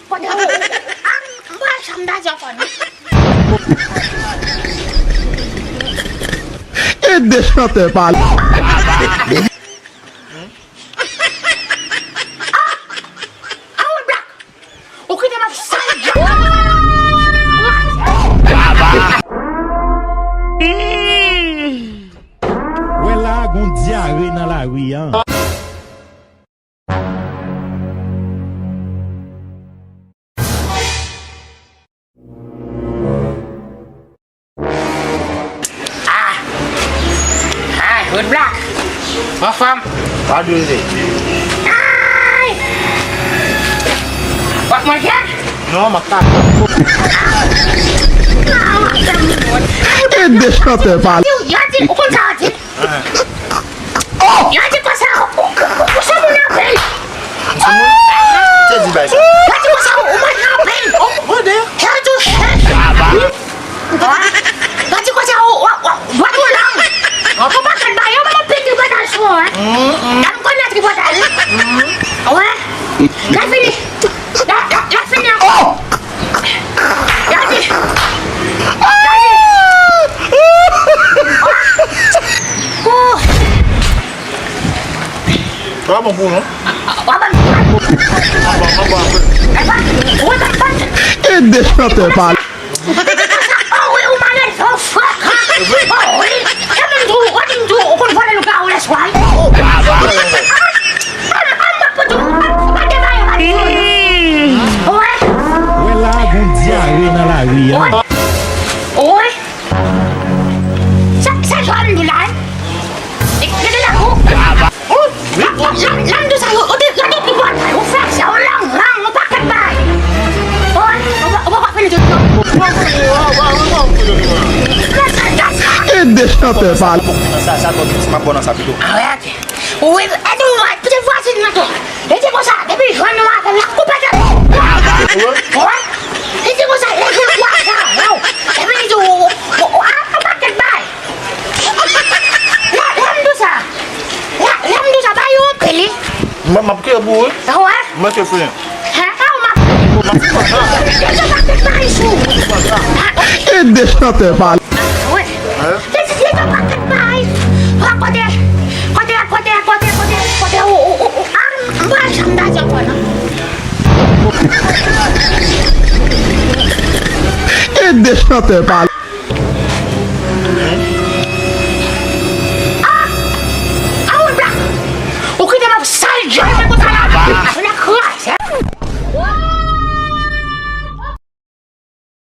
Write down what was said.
pode ang masam da Japan. Deixate pal. Okay naman sa Wala gon diarrhée dans la rue hein. Good black. What from? What do you say? What my cat? No, makan. Deixate pal. Yati ukon tati. Yati pasa usa mo na pen. Just by. Yati pasa umay na pen. What there? Yati Yati pasa what mo lang. Ako ba kan bayo mo pin ba na so ha? Dam ko na tribo dal. Owa. La fini. La fini ako. Yati. Oh. Kamu pun, no? Abang. Deixate pal. Oh, we umalan so fuck. Oh, kamu tu, what tu? Ukon pala lugar ulah swai. Wala gon diarrhée dans la rue hein. Oi. Sa jualan bulan. Ikadala ko. Lang do sayo. O di buat. O flex ya lang pakat bay. Oi, apa pala tu? Deixate pal. Satu semua nasa itu. Awet. Oi, aduh, punya fasin na to. Ito ko sa, tapi kan naman lang ko pa ta. Oi. Ito ko sa, ito ko sa. Wow. Tapi itu apa pakat bay. Lam do sa bayo pili. Mapke bu. Tahu ah? Mapke fu. Ha, tahu map. Ito pakat bay su. Deixate pal. Oi. Ito pakat bay. Kote. Ang masam da Japan. Deixate pal.